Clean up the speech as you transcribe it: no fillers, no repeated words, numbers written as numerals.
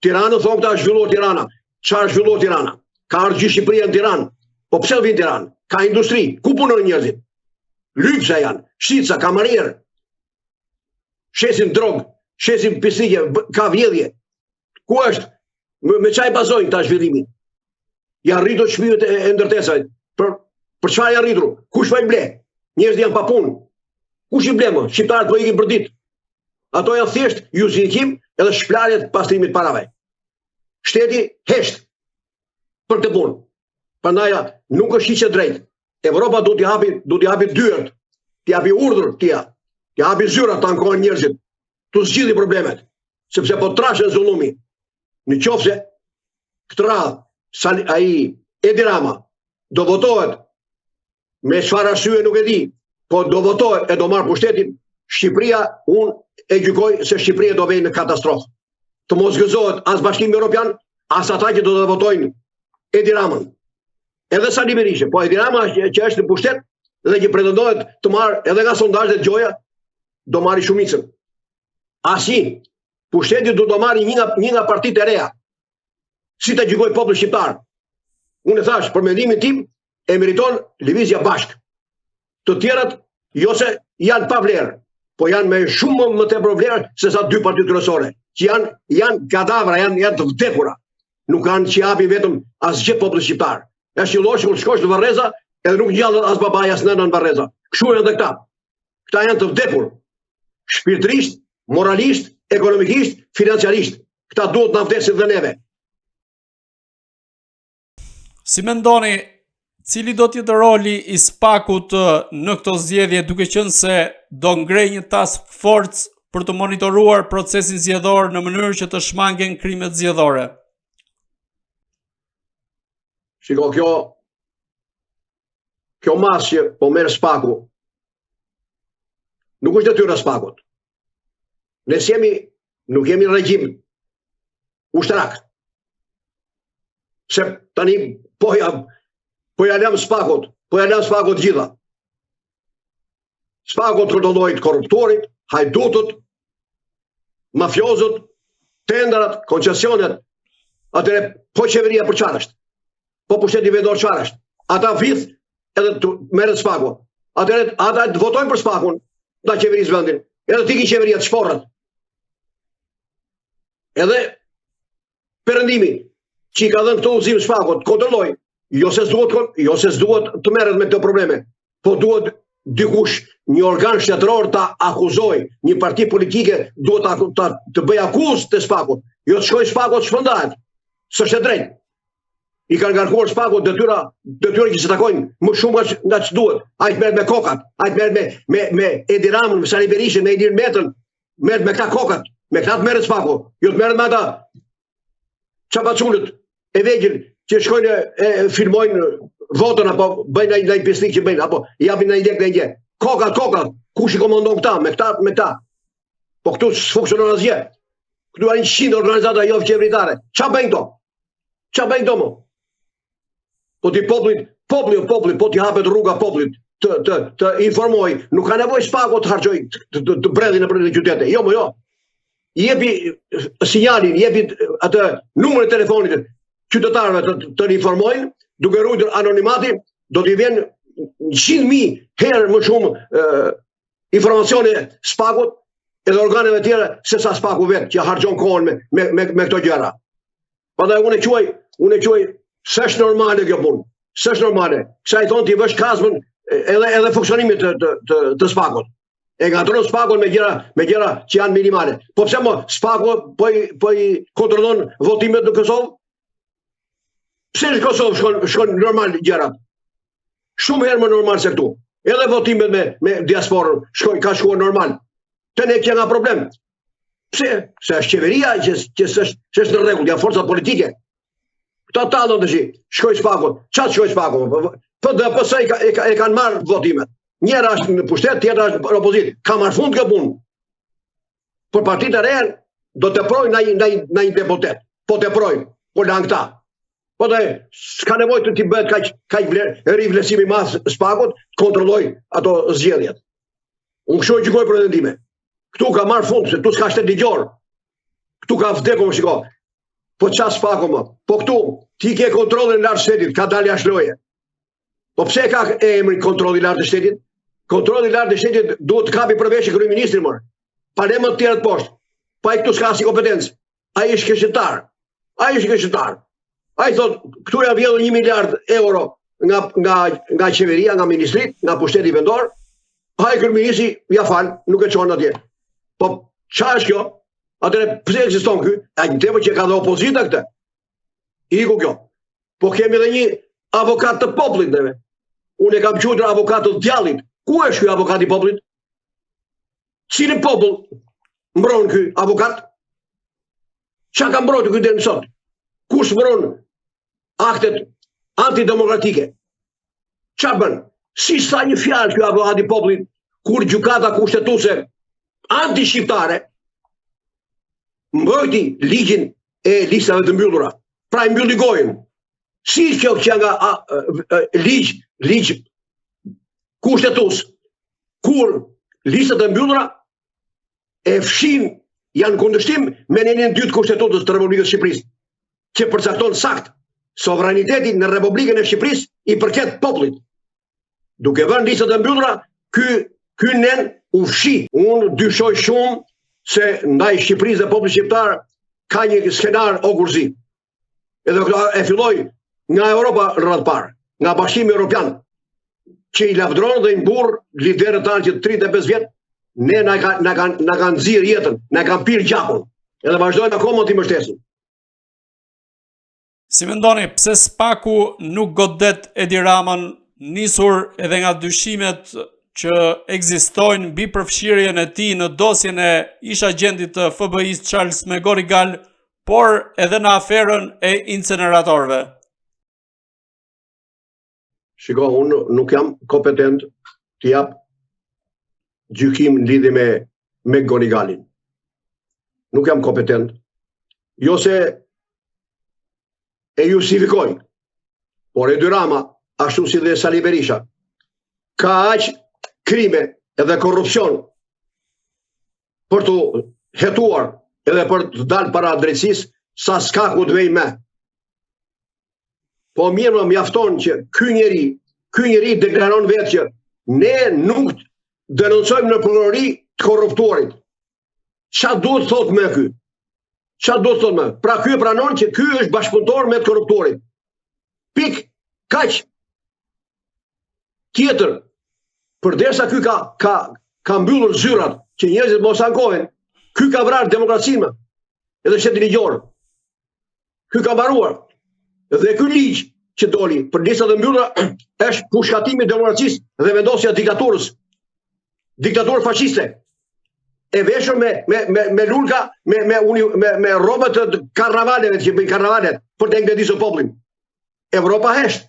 Tiranë thonë këta zhvilluar Tirana. Çfarë zhvilluar Tirana? Ka ardhur Shqipëria në Tiranë. Po pse vjen Tiranë? Ka industri. Ku punojnë njerëzit? Lypsa janë, shitsa, kamarier. Shesin drog, shesin pisike, ka vjedhje. Ku është? Me çfarë bazojnë ta zhvillimin? Ja rritur çmimet e ndërtesave. Për çfarë ja rritur? Kush po i ble? Njerëzit janë pa punë. Kush i ble më? Shqiptarët po ikin për ditë. Ato janë thjesht justifikim edhe shplarje të pastrimit parave. Shteti hesht për këtë punë. Prandaj nuk është hiç e drejtë. Evropa do t'i hapi dyert, t'i hapi urdhër t'i hapi zyrat të ankohen njerëzit, të zgjidhi problemet, sepse po trashen zullumi. Në qoftë se këtë radhë ai Edi Rama do votohet me çfarë arsye nuk e di, po do votohet e do marrë pushtetin, Shqipëria, unë e gjykoj se Shqipëria do vejnë në katastrofë. Të mos gëzohet as Bashkimi Evropian, as ata që do të votojnë Edi Ramën. Edhe Sali Berisha, po Edi Rama që është në pushtet dhe që pretendohet të marrë edhe nga sondazhet gjoja, do marri shumicën. Asnjë. Pushteti do marri një nga partitë e reja. Si ta gjykoj populli shqiptar? Unë e thash, për mendimin tim, e meriton Lëvizja Bashk. Të tjerat jo se janë pa vlerë, po janë me shumë më tepër vlerë se sa dy partitë kryesore, që janë kadavra, janë të vdekura. Nuk kanë që japin vetëm asgjë popullit shqiptar. Është qellosh kur shkosh në Varreza, edhe nuk ngjallet as babai as nëna në Varreza. Kështu janë edhe këta. Këta janë të vdekur. Shpirtërisht, moralisht, ekonomikisht, financiarisht. Këta duhet na vdesin dhe neve. Si mendoni, cili do të jetë roli i SPAK-ut në këto zgjedhje, duke qenë se do ngrej një task force për të monitoruar procesin zgjedhor në mënyrë që të shmangen krimet zgjedhore? Shiko, kjo masë që po merr SPAK-u nuk është detyra e SPAK-ut. Ne nuk jemi regjim ushtrak. Se tani po ja lëm SPAK-ut gjitha. SPAK-u kontrolloi të korruptorit, hajdutët, mafiozët, tendrat, koncesionet. Atëre po qeveria për çfarë është? Po pushteti vendor çfarë është? Ata vith edhe të merret SPAK-u. Atëre ata të votojnë për SPAK-un, nda qeverisë vendin. Edhe ti ke qeveria të shporrat. Edhe perëndimi që i ka dhënë këto udhëzim SPAK-ut, kontrolloj, jo se s'duhet të merret me këto probleme, po duhet dikush, një organ shtetëror ta akuzoj, një parti politike duhet të bëj akuzë të SPAK-ut, jo të shkoj SPAK-ut të shpërndahet. S'është e drejtë. I kanë ngarkuar SPAK-ut detyra që se takojnë më shumë nga që duhet. Ai merret me kokat, ai merret me Edi Ramën, me Sali Berishën, me Ilir Metën, merret me këta kokat, me këta të merret SPAK-u, jo të merret me ata çapaçulët e vegjël që shkojnë e filmojnë votën apo bëjnë ndaj pislik që bëjnë apo japin ndaj lek ndaj gjë. Kokat, kush i komandon këta? Me këta. Po këtu s'funksionon asgjë. Këtu janë 100 organizata jo qeveritare. Ç'a bëjnë këto? Ç'a bëjnë këto? Po ti popullit, po ti hapet rruga popullit të informoj, nuk ka nevojë SPAK-u të harxoj të bredhin në qytete. Jo, jo. Jepi sinjalin, jepi atë numrin e telefonit qytetarëve të informojnë, duke ruajtur anonimatin, do t'i vjen 100.000 herë më shumë informacione SPAK-ut edhe organeve tjera se sa SPAK-u vetë që harxhon kohën me këto gjëra. Prandaj unë e quaj s'është normale kjo punë. S'është normale. Sa i thonë ti vësh kazmën edhe funksionimit të SPAK-ut. E ngatron SPAK-un me gjëra që janë minimale. Po pse mo SPAK-u po i kontrollon votimet në Kosovë? Pse në Kosovë shkon normal gjërat? Shumë herë më normal se këtu. Edhe votimet me diasporën ka shkuar normal. Te ne kemi problem. Pse? Se është qeveria që s'është në rregull, janë forcat politike. Këta tallon tash, shkoj SPAK-ut. Çfarë shkoj SPAK-ut? PDPS e kanë marrë votimet. Njëra është në pushtet, tjetra është në opozitë. Ka marrë fund kjo punë. Por partitë e reja do të teprojnë në një deputet. Po teprojnë, po lan këta. Po dhe s'ka nevojë të t'i bëhet kaq rivlerësimi i madh SPAK-ut, kontrolloj ato zgjedhjet. Unë kështu e gjykoj pretendime. Këtu ka marrë fund, se këtu s'ka shtet ligjor. Këtu ka vdekur, shiko. Po ças Spaku më. Po këtu ti ke kontrollin lart shtetit, ka dalë jashtë loje. Po pse ka emrin kontrolli lart të shtetit? Kontrolli lart të shtetit duhet të kapi për veshë kryeministri më. Pa ne më të tjerët poshtë. Pa i këtu s'ka si kompetencë. Ai është këshiltar. Ai thot, këtu ja vjedhur 1 miliard euro nga qeveria, nga ministrit, nga pushteti vendor. Ai kryeministri ja fal, nuk e çon atje. Po çfarë është kjo? Atëre pse ekziston ky? Ai një temë që ka dhe opozita këtë. Iku kjo. Po kemi edhe një avokat të popullit neve. Unë e kam quajtur avokat të djallit. Ku është ky avokat i popullit? Cili popull mbron ky avokat? Çka ka mbrojtur ky deri sot? Kush mbron aktet antidemokratike? Ç'a bën? Si sa një fjalë ky avokat i popullit kur gjykata kushtetuese anti-shqiptare mbrojti ligjin e listave të mbyllura. Pra i mbylli gojën. Si kjo që nga ligj kushtetues kur listat e mbyllura e fshin janë kundërshtim me nenin 2 të kushtetutës të Republikës Shqipërisë, që përcakton sakt sovranitetin në Republikën e Shqipërisë i përket popullit. Duke vënë listat e mbyllura, ky nen u fshi. Unë dyshoj shumë se ndaj Shqipërisë dhe popullit shqiptar ka një skenar okurzi. Edhe e filloi nga Europa rreth parë, nga Bashkimi Evropian, që i lavdron dhe i mburr liderët tanë që 35 vjet, ne na kanë nxirr jetën, na kanë pirë gjakun, edhe vazhdojnë akoma t'i mbështesin. Si mendoni, pse Spaku nuk godet Edi Ramën, nisur edhe nga dyshimet që ekzistojnë mbi përfshirjen e tij në dosjen e ish agentit të FBI-s Charles Megorigal, por edhe në aferën e inceneratorëve? Shiko, unë nuk jam kompetent të jap gjykim në lidhje me Megorigalin. Nuk jam kompetent. Jo se e justifikoj, por Edi Rama, ashtu si dhe Sali Berisha, ka aq krime edhe korrupsion për të hetuar edhe për të dalë para drejtësisë sa s'ka ku të vej me. Po mirë më mjafton që ky njeri deklaron vetë që ne nuk denoncojmë në prokurori të korruptorit. Ç'a duhet thot me ky? Ç'a duhet thot me? Pra ky e pranon që ky është bashkëpunëtor me të korruptorit. Pik, kaq. Tjetër, përderisa ky ka mbyllur zyrat që njerëzit mos ankohen, ky ka vrarë demokracinë edhe shtetin ligjor. Ky ka mbaruar. Dhe ky ligj që doli për listat e mbyllura është pushkatimi i demokracisë dhe vendosja e diktaturës. Diktaturë fashiste. E veshur me lulka, me rrobat të karnavaleve që bëjnë karnavalet për të ngjëdisur popullin. Evropa hesht.